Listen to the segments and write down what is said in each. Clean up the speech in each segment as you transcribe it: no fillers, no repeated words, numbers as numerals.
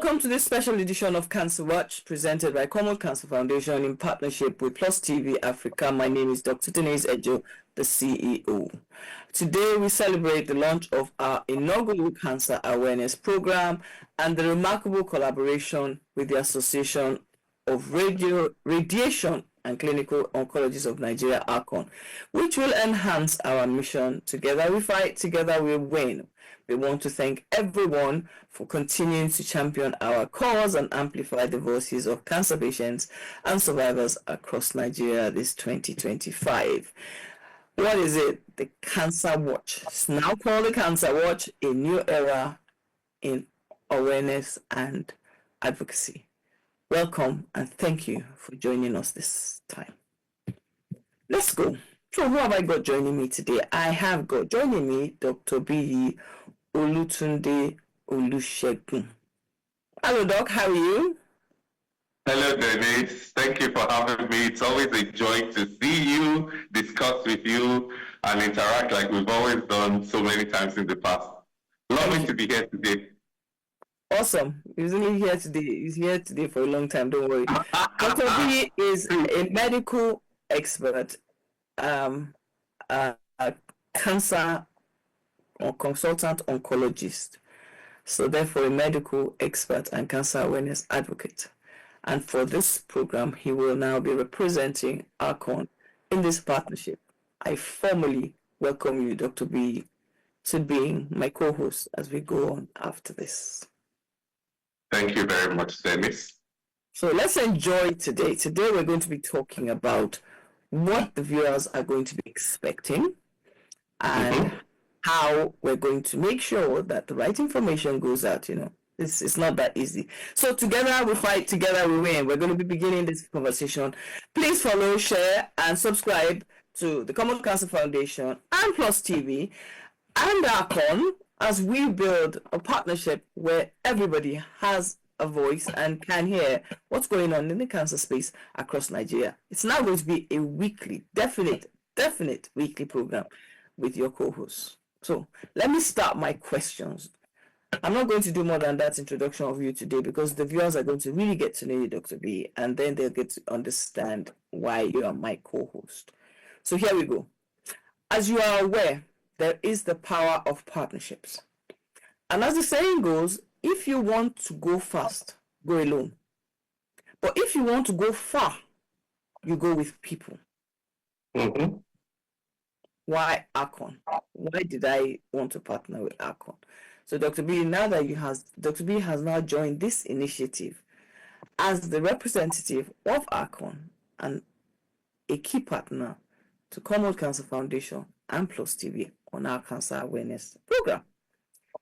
Welcome to this special edition of Cancer Watch, presented by Common Cancer Foundation in partnership with Plus TV Africa. My name is Dr. Denise Ejo, the CEO. Today we celebrate the launch of our inaugural Cancer Awareness Program and the remarkable collaboration with the Association of Radiation and Clinical Oncologists of Nigeria, ACON, which will enhance our mission. Together we fight, together we win. We want to thank everyone for continuing to champion our cause and amplify the voices of cancer patients and survivors across Nigeria this 2025. What is it? The Cancer Watch. It's now called the Cancer Watch, a new era in awareness and advocacy. Welcome and thank you for joining us this time. Let's go. So who have I got joining me today? I have got joining me Dr. B. Olutunde Olusegun. Hello, Doc. How are you? Hello, Denise. Thank you for having me. It's always a joy to see you, discuss with you, and interact like we've always done so many times in the past. Lovely to be here today. Awesome. He's only here today. He's here today for a long time. Don't worry. Dr. B is a medical expert, a cancer or consultant oncologist, so therefore a medical expert and cancer awareness advocate. And for this program, he will now be representing ACON in this partnership. I formally welcome you, Dr. B, to being my co-host as we go on after this. Thank you very much, Dennis. So let's enjoy today. Today we're going to be talking about what the viewers are going to be expecting and how we're going to make sure that the right information goes out. It's not that easy. So together we fight, together we win. We're going to be beginning this conversation. Please follow, share, and subscribe to the Common Cancer Foundation and Plus TV and ACON as we build a partnership where everybody has a voice and can hear what's going on in the cancer space across Nigeria. It's now going to be a weekly, definite weekly program with your co-hosts. So let me start my questions. I'm not going to do more than that introduction of you today because the viewers are going to really get to know you, Dr. B, and then they'll get to understand why you are my co-host. So here we go. As you are aware, there is the power of partnerships. And as the saying goes, if you want to go fast, go alone. But if you want to go far, you go with people. Why ACON? Why did I want to partner with ACON? So Dr. B, now that Dr. B has now joined this initiative as the representative of ACON and a key partner to Common Cancer Foundation and Plus TV on our cancer awareness program.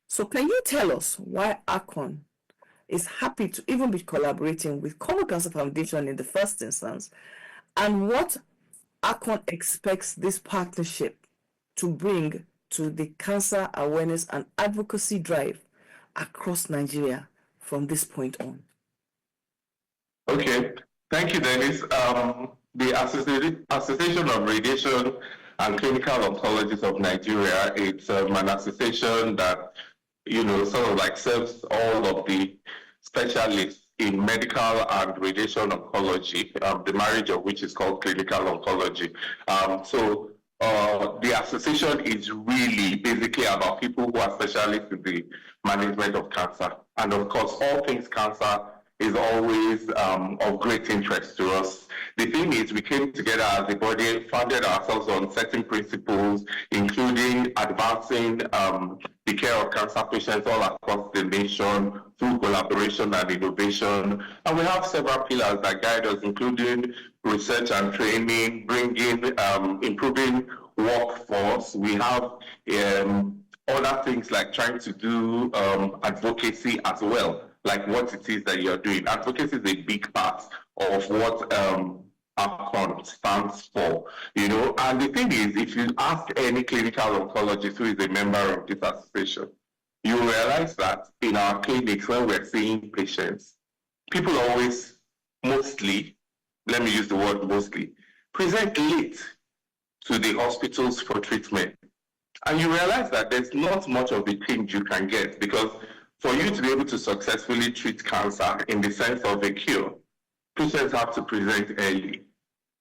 So can you tell us why ACON is happy to even be collaborating with Common Cancer Foundation in the first instance, and what ACON expects this partnership to bring to the cancer awareness and advocacy drive across Nigeria from this point on? Okay, thank you, Dennis. The Association of Radiation and Clinical Oncologists of Nigeria, it's an association that, sort of like serves all of the specialists in medical and radiation oncology, the marriage of which is called clinical oncology. The association is really basically about people who are specialists in the management of cancer. And of course, all things cancer is always of great interest to us. The thing is, we came together as a body, founded ourselves on certain principles, including advancing the care of cancer patients all across the nation through collaboration and innovation. And we have several pillars that guide us, including research and training, improving workforce. We have other things like trying to do advocacy as well, like what it is that you're doing. Advocacy is a big part of what ACON stands for, And the thing is, if you ask any clinical oncologist who is a member of this association, you realize that in our clinics, when we're seeing patients, people always mostly, let me use the word mostly, present late to the hospitals for treatment. And you realize that there's not much of a change you can get because for you to be able to successfully treat cancer in the sense of a cure, patients have to present early.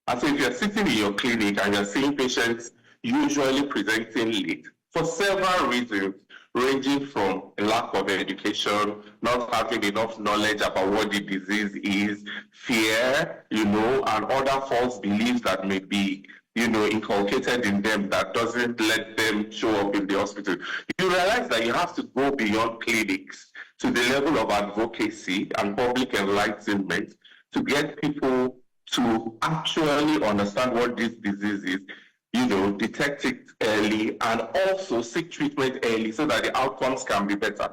And so if you're sitting in your clinic and you're seeing patients usually presenting late, for several reasons, ranging from a lack of education, not having enough knowledge about what the disease is, fear, and other false beliefs that may be, inculcated in them that doesn't let them show up in the hospital. You realize that you have to go beyond clinics to the level of advocacy and public enlightenment to get people to actually understand what this disease is, detect it early, and also seek treatment early so that the outcomes can be better.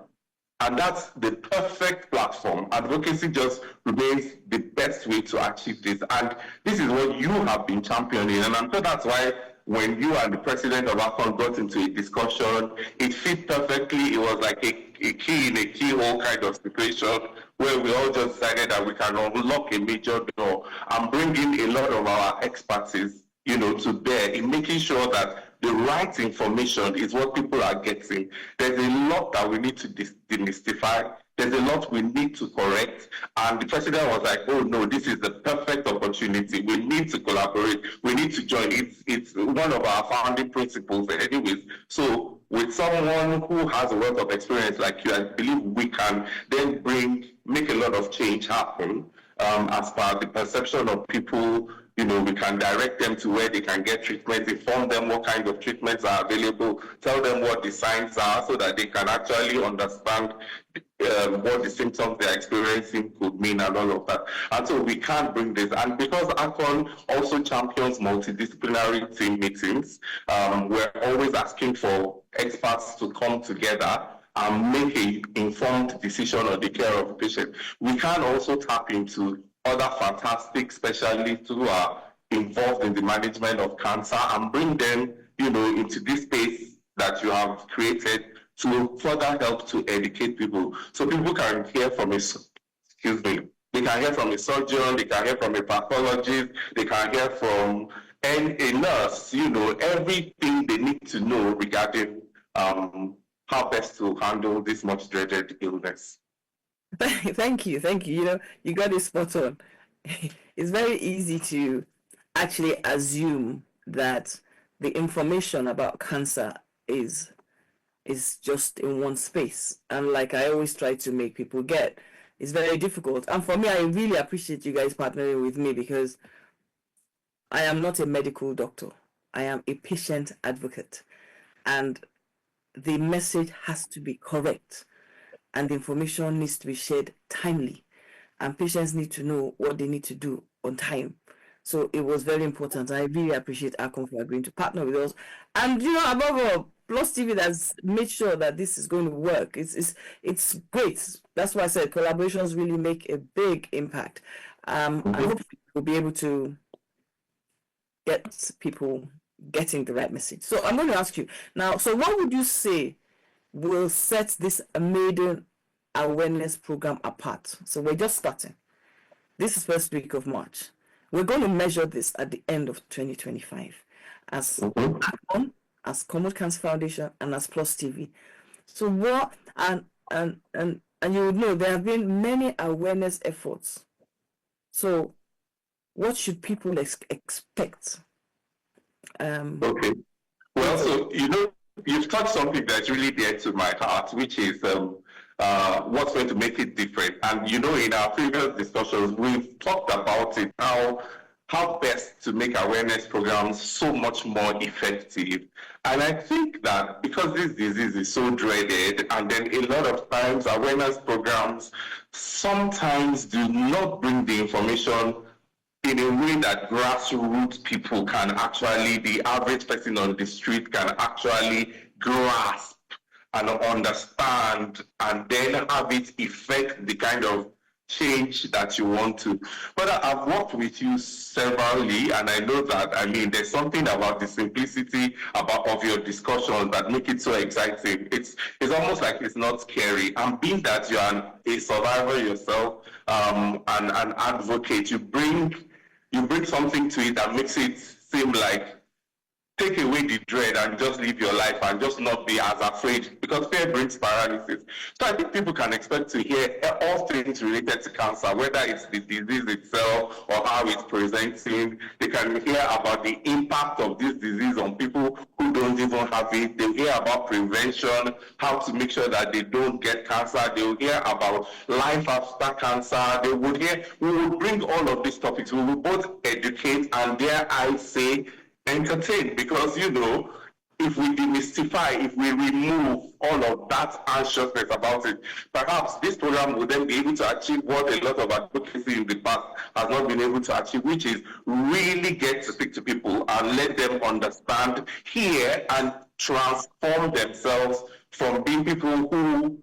And that's the perfect platform. Advocacy just remains the best way to achieve this. And this is what you have been championing. And I'm sure that's why when you and the president of ACON got into a discussion, it fit perfectly. It was like a key in a keyhole kind of situation where we all just decided that we can unlock a major door and bring in a lot of our expertise, to bear in making sure that the right information is what people are getting. There's a lot that we need to demystify. There's a lot we need to correct. And the president was like, oh no, this is the perfect opportunity. We need to collaborate. We need to join. It's one of our founding principles anyways. So with someone who has a wealth of experience like you, I believe we can then make a lot of change happen as per the perception of people. We can direct them to where they can get treatment, inform them what kind of treatments are available, tell them what the signs are so that they can actually understand what the symptoms they're experiencing could mean and all of that. And so we can bring this. And because ACON also champions multidisciplinary team meetings, we're always asking for experts to come together and make an informed decision on the care of the patient. We can also tap into other fantastic specialists who are involved in the management of cancer and bring them, into this space that you have created to further help to educate people. So people can hear from they can hear from a surgeon, they can hear from a pathologist, they can hear from a nurse, everything they need to know regarding how best to handle this much dreaded illness. Thank you. You got it spot on. It's very easy to actually assume that the information about cancer is just in one space. And like I always try to make people get, it's very difficult. And for me, I really appreciate you guys partnering with me because I am not a medical doctor. I am a patient advocate. And the message has to be correct. And the information needs to be shared timely. And patients need to know what they need to do on time. So it was very important. I really appreciate ACON for agreeing to partner with us. And above all, Plus TV has made sure that this is going to work. It's great. That's why I said collaborations really make a big impact. I hope we'll be able to get people getting the right message. So I'm going to ask you now, so what would you say will set this maiden awareness program apart? So we're just starting. This is first week of March. We're going to measure this at the end of 2025 as ACON, as Common Cancer Foundation, and as Plus TV. So what and you would know there have been many awareness efforts. So what should people expect? Okay. Well, so you've touched something that's really dear to my heart, which is what's going to make it different. And in our previous discussions, we've talked about it, how best to make awareness programs so much more effective. And I think that because this disease is so dreaded, and then a lot of times awareness programs sometimes do not bring the information in a way that grassroots people can actually, the average person on the street can actually grasp and understand, and then have it affect the kind of change that you want to. But I've worked with you severally, and I know that, there's something about the simplicity of your discussions that make it so exciting. It's almost like it's not scary. And being that you're a survivor yourself, and an advocate, you bring something to it that makes it seem like take away the dread and just live your life and just not be as afraid, because fear brings paralysis. So I think people can expect to hear all things related to cancer, whether it's the disease itself or how it's presenting. They can hear about the impact of this disease on people who don't even have it. They'll hear about prevention, how to make sure that they don't get cancer. They'll hear about life after cancer. We will bring all of these topics. We will both educate and, dare I say, entertain, because if we demystify, if we remove all of that anxiousness about it, perhaps this program will then be able to achieve what a lot of advocacy in the past has not been able to achieve, which is really get to speak to people and let them understand, hear, and transform themselves from being people who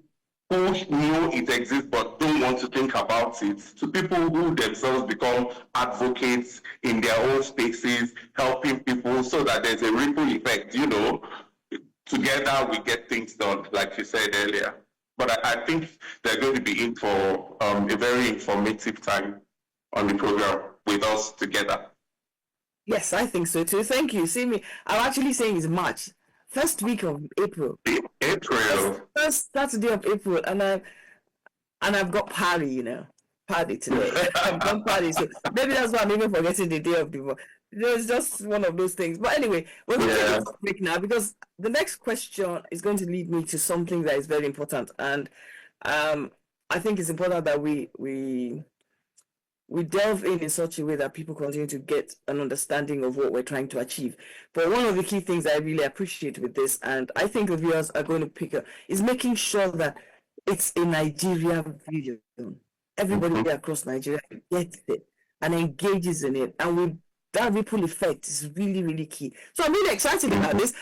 know it exists but don't want to think about it, to people who themselves become advocates in their own spaces, helping people so that there's a ripple effect. Together we get things done, like you said earlier. But I think they're going to be in for a very informative time on the program with us together. Yes, I think so too. Thank you. See me, I'm actually saying it's March. First week of April. First Saturday of April, and I've got party, party today. I've got party, so maybe that's why I'm even forgetting the day of the month. It's just one of those things. But anyway, we're going to take a break now, because the next question is going to lead me to something that is very important, and I think it's important that we delve in such a way that people continue to get an understanding of what we're trying to achieve. But one of the key things I really appreciate with this, and I think the viewers are going to pick up, is making sure that it's a Nigerian video. Everybody across Nigeria gets it and engages in it, and that ripple effect is really, really key. So I'm really excited about this.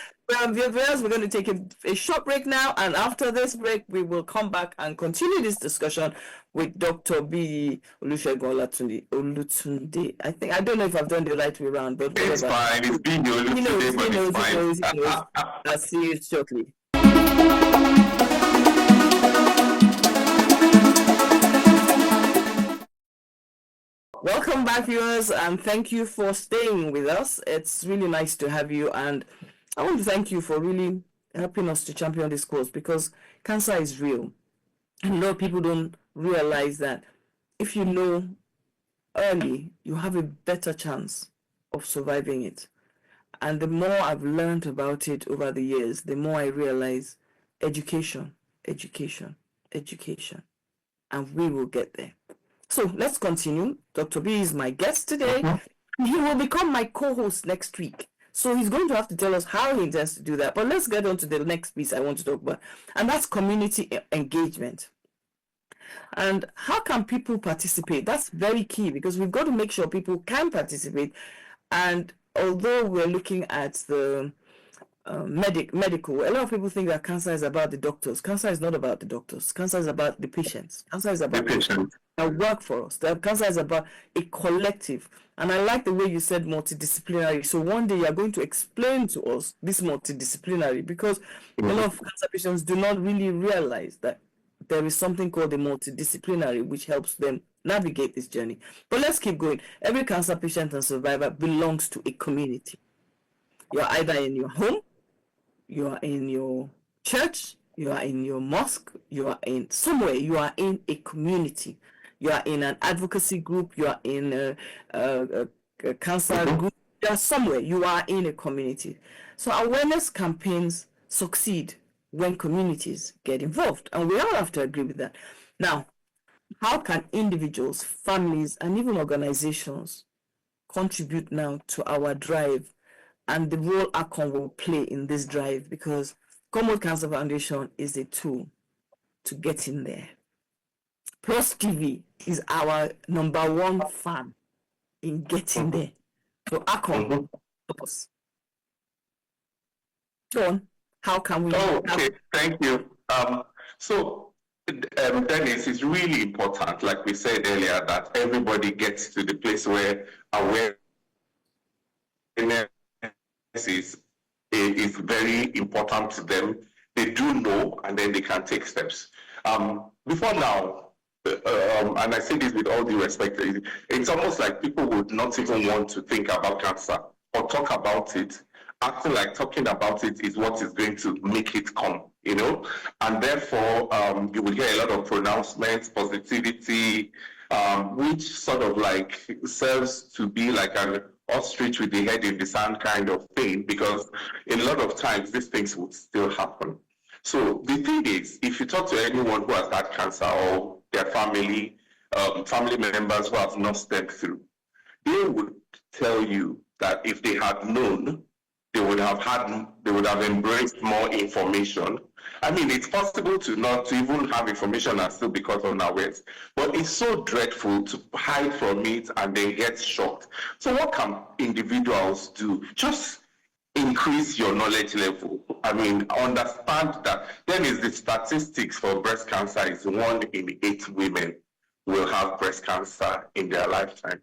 Viewers, we're going to take a short break now, and after this break, we will come back and continue this discussion with Dr. B. Olusegun Olutunde. I don't know if I've done the right way around, but whatever. It's fine. It's being Olutunde, but it's fine. I'll see you shortly. Welcome back, viewers, and thank you for staying with us. It's really nice to have you, and I want to thank you for really helping us to champion this cause, because cancer is real. And a lot of people don't realize that if you know early, you have a better chance of surviving it. And the more I've learned about it over the years, the more I realize education, and we will get there. So let's continue. Dr. B is my guest today. He will become my co-host next week. So he's going to have to tell us how he intends to do that. But let's get on to the next piece I want to talk about, and that's community engagement. And how can people participate? That's very key, because we've got to make sure people can participate. And although we're looking at the medical, a lot of people think that cancer is about the doctors. Cancer is not about the doctors. Cancer is about the patients. Cancer is about the patients that work for us. Cancer is about a collective. And I like the way you said multidisciplinary. So one day you're going to explain to us this multidisciplinary, because a lot of cancer patients do not really realize that there is something called a multidisciplinary, which helps them navigate this journey. But let's keep going. Every cancer patient and survivor belongs to a community. You're either in your home, you are in your church, you are in your mosque, you are in somewhere, you are in a community. You are in an advocacy group, you are in a cancer group, you are somewhere, you are in a community. So awareness campaigns succeed when communities get involved, and we all have to agree with that. Now, how can individuals, families, and even organizations contribute now to our drive and the role ACON will play in this drive? Because Commonwealth Cancer Foundation is a tool to get in there. Plus TV is our number one fan in getting there. So ACON, help us. Go on. How can we? Okay, thank you. So, Dennis, it's really important, like we said earlier, that everybody gets to the place where awareness is very important to them. They do know, and then they can take steps. Before now, and I say this with all due respect, it's almost like people would not even want to think about cancer or talk about it acting like talking about it is what is going to make it come, and therefore you will hear a lot of pronouncements, positivity, which sort of like serves to be like an ostrich with the head in the sand kind of thing, because a lot of times these things would still happen. So the thing is, if you talk to anyone who has had cancer or their family members who have not stepped through, they would tell you that if they had known, they would have embraced more information. I mean, it's possible to not to even have information and still because of unawares, but it's so dreadful to hide from it and then get shocked. So what can individuals do? Just increase your knowledge level. I mean, understand that there is the statistics for breast cancer is 1 in 8 women will have breast cancer in their lifetime.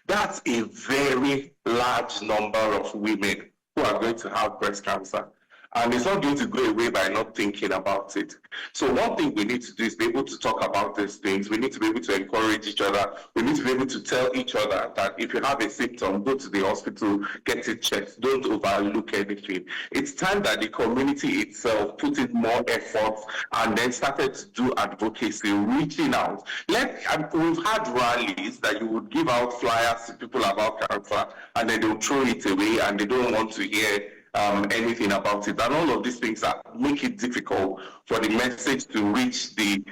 That's a very large number of women who are going to have breast cancer. And it's not going to go away by not thinking about it. So one thing we need to do is be able to talk about these things. We need to be able to encourage each other. We need to be able to tell each other that if you have a symptom, go to the hospital, get it checked. Don't overlook anything. It's time that the community itself put in more effort and then started to do advocacy, reaching out. We've had rallies that you would give out flyers to people about cancer and then they'll throw it away and they don't want to hear anything about it, and all of these things make it difficult for the message to reach the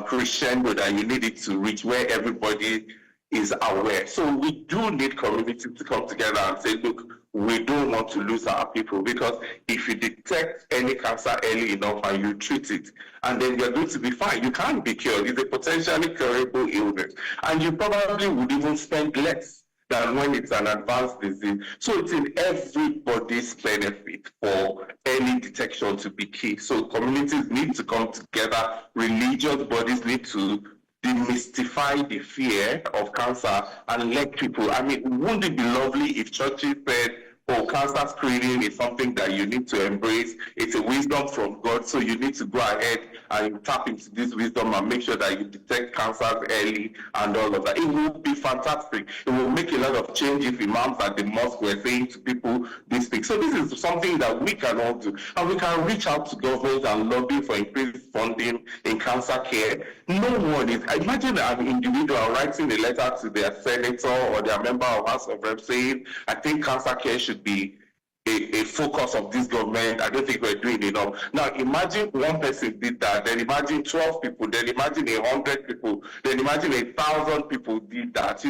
crescendo that you need it to reach, where everybody is aware. So we do need community to come together and say, look, we don't want to lose our people, because if you detect any cancer early enough and you treat it, and then you're going to be fine. You can't be cured. It's a potentially curable illness, and you probably would even spend less than when it's an advanced disease. So it's in everybody's benefit for early detection to be key. So communities need to come together, religious bodies need to demystify the fear of cancer and let people, I mean, wouldn't it be lovely if churches said, oh, cancer screening is something that you need to embrace. It's a wisdom from God, so you need to go ahead and tap into this wisdom and make sure that you detect cancers early and all of that. It will be fantastic. It will make a lot of change if imams at the mosque were saying to people this thing. So this is something that we can all do. And we can reach out to government and lobby for increased funding in cancer care. No one is, imagine an individual writing a letter to their senator or their member of House of Reps saying, I think cancer care should be a focus of this government. I don't think we're doing enough. Now imagine one person did that, then imagine 12 people, then imagine 100 people, then imagine 1,000 people did that.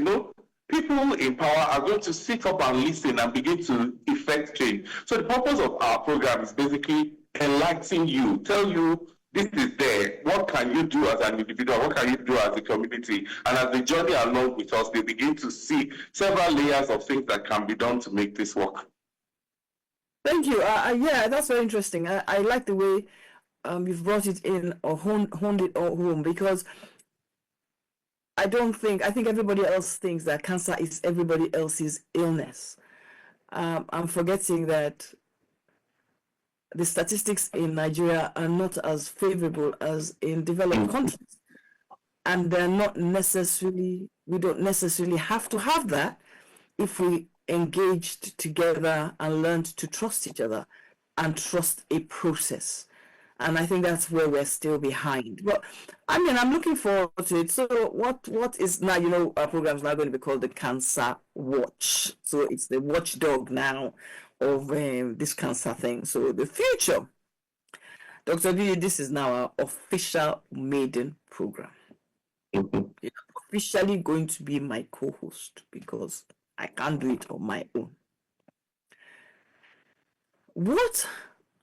People in power are going to sit up and listen and begin to effect change. So the purpose of our program is basically enlightening you, tell you this is there. What can you do as an individual? What can you do as a community? And as they journey along with us, they begin to see several layers of things that can be done to make this work. Thank you. Yeah, that's very interesting. I like the way you've brought it in or honed it home, because I think everybody else thinks that cancer is everybody else's illness. I'm forgetting that the statistics in Nigeria are not as favorable as in developed countries. And they're not necessarily, we don't necessarily have to have that if we engaged together and learned to trust each other and trust a process. And I think that's where we're still behind. But I mean, I'm looking forward to it. So what is now, our program is now going to be called the Cancer Watch. So it's the watchdog now of this cancer thing. So the future, Dr. B, this is now our official maiden program. You're officially going to be my co-host because I can't do it on my own. What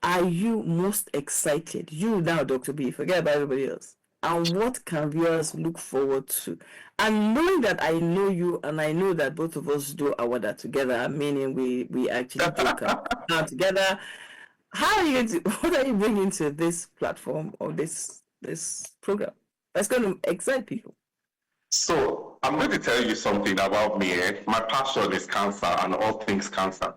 are you most excited? You now, Dr. B, forget about everybody else. And what can viewers look forward to? And knowing that I know you and I know that both of us do our that together, meaning we actually come together. How are you going to, what are you bringing to this platform or this program that's going to excite people? So I'm going to tell you something about me. My passion is cancer and all things cancer,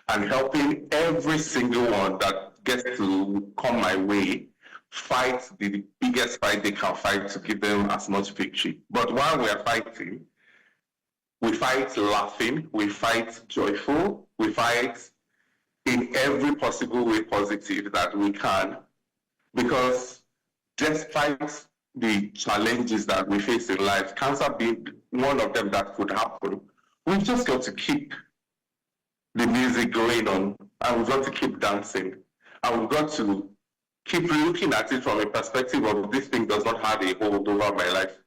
and helping every single one that gets to come my way fight the biggest fight they can fight to give them as much victory. But while we are fighting, we fight laughing, we fight joyful, we fight in every possible way positive that we can, because despite the challenges that we face in life, cancer being one of them that could happen, we've just got to keep the music going on, and we've got to keep dancing, and we've got to keep looking at it from a perspective of this thing does not have a hold over my life.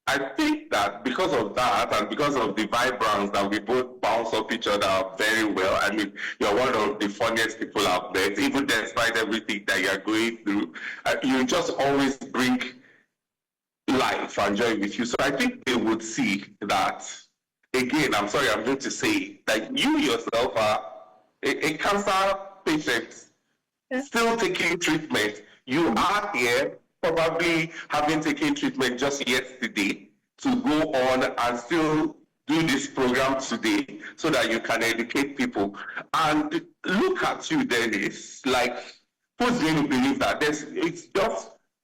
I think that because of that and because of the vibrance that we both bounce off each other very well, I mean, you're one of the funniest people out there, even despite everything that you're going through, you just always bring life and joy with you. So I think they would see that, again, I'm sorry, I'm going to say that you yourself are a cancer patient still taking treatment. You are here probably having taken treatment just yesterday to go on and still do this program today so that you can educate people. And look at you, Dennis, like, who's going to believe that?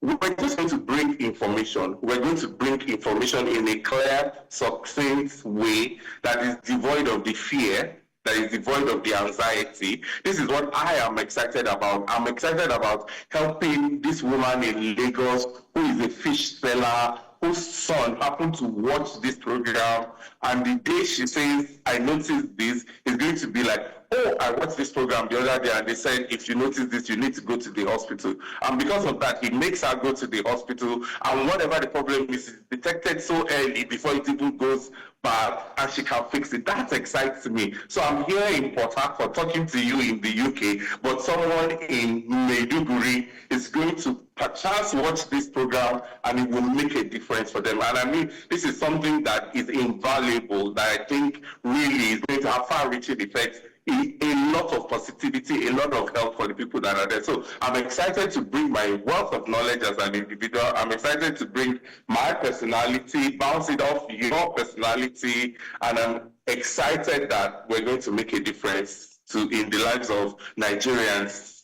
We're just going to bring information. We're going to bring information in a clear, succinct way that is devoid of the fear, that is devoid of the anxiety. This is what I am excited about. I'm excited about helping this woman in Lagos who is a fish seller, whose son happened to watch this program, and the day she says, I noticed this, is going to be like, oh, I watched this program the other day and they said, if you notice this, you need to go to the hospital. And because of that, it makes her go to the hospital, and whatever the problem is detected so early before it even goes bad, and she can fix it. That excites me. So I'm here in Port Harcourt talking to you in the UK, but someone in Maiduguri is going to perchance watch this program and it will make a difference for them. And I mean, this is something that is invaluable, that I think really is going to have far-reaching effects, a lot of positivity, a lot of help for the people that are there. So I'm excited to bring my wealth of knowledge as an individual. I'm excited to bring my personality, bounce it off your personality, and I'm excited that we're going to make a difference in the lives of Nigerians.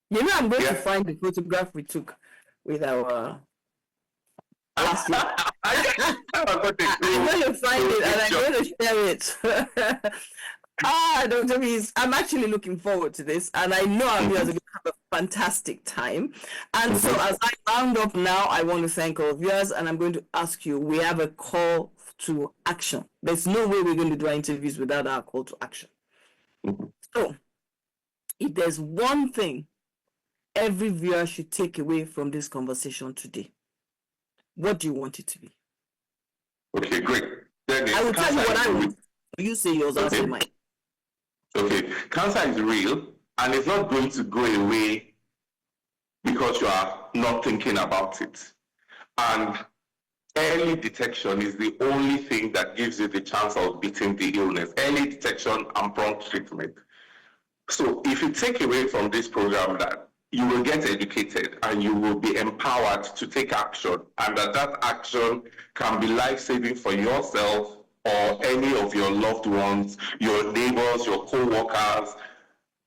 You know, I'm going to find the photograph we took with our last year. I'm going to find it and I'm going to share it. Dr. Bees, I'm actually looking forward to this, and I know our viewers are going to have a fantastic time. And so as I round up now, I want to thank our viewers, and I'm going to ask you, we have a call to action. There's no way we're going to do our interviews without our call to action. So if there's one thing every viewer should take away from this conversation today, what do you want it to be? Okay, great. Then I will tell you what I want. You say yours, I'll say mine. Okay, cancer is real, and it's not going to go away because you are not thinking about it. And early detection is the only thing that gives you the chance of beating the illness. Early detection and prompt treatment. So if you take away from this program that you will get educated and you will be empowered to take action, and that action can be life-saving for yourself or any of your loved ones, your neighbors, your co-workers,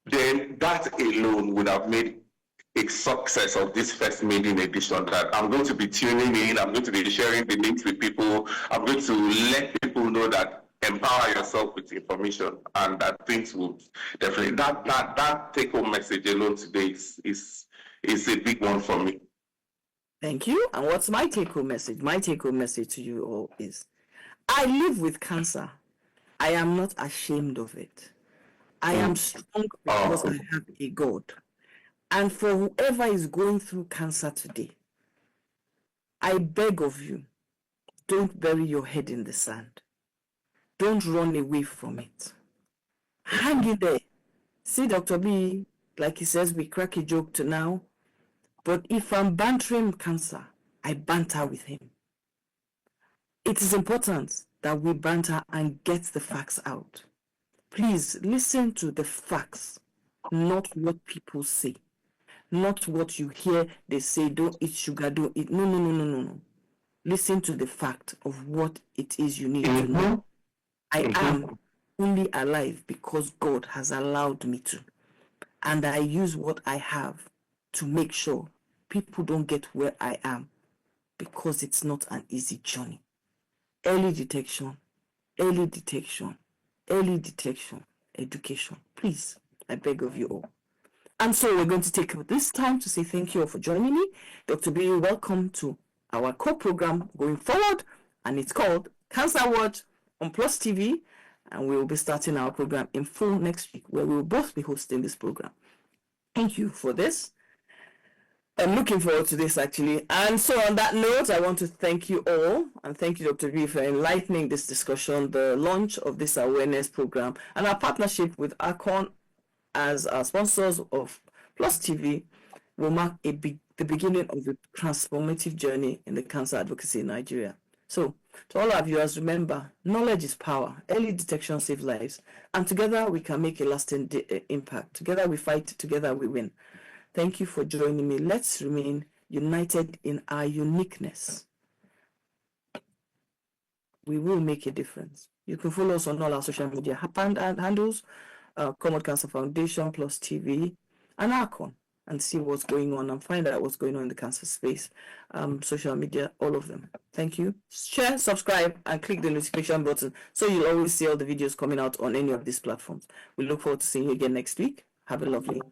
then that alone would have made a success of this first maiden edition. That I'm going to be tuning in, I'm going to be sharing the links with people, I'm going to let people know that empower yourself with information, and that things will definitely, that take-home message alone today is a big one for me. Thank you. And what's my take-home message? My take-home message to you all is, I live with cancer. I am not ashamed of it. I am strong because I have a God. And for whoever is going through cancer today, I beg of you, don't bury your head in the sand. Don't run away from it. Hang in there. See, Dr. B, like he says, we crack a joke to now. But if I'm bantering cancer, I banter with him. It is important that we banter and get the facts out. Please listen to the facts, not what people say, not what you hear they say, don't eat sugar, don't eat. No. Listen to the fact of what it is you need to know. I am only alive because God has allowed me to. And I use what I have to make sure people don't get where I am, because it's not an easy journey. Early detection, education. Please, I beg of you all. And so we're going to take this time to say thank you all for joining me. Dr. B, welcome to our co-program going forward, and it's called Cancer Watch on Plus TV, and we will be starting our program in full next week, where we will both be hosting this program. Thank you for this. I'm looking forward to this, actually. And so on that note, I want to thank you all, and thank you, Dr. B, for enlightening this discussion, the launch of this awareness program, and our partnership with ACON as our sponsors of Plus TV will mark the beginning of a transformative journey in the cancer advocacy in Nigeria. So, to all our viewers, remember, knowledge is power. Early detection saves lives. And together we can make a lasting impact. Together we fight, together we win. Thank you for joining me. Let's remain united in our uniqueness. We will make a difference. You can follow us on all our social media handles, Common Cancer Foundation, Plus TV, and ACON, and see what's going on and find out what's going on in the cancer space, social media, all of them. Thank you. Share, subscribe, and click the notification button so you'll always see all the videos coming out on any of these platforms. We look forward to seeing you again next week. Have a lovely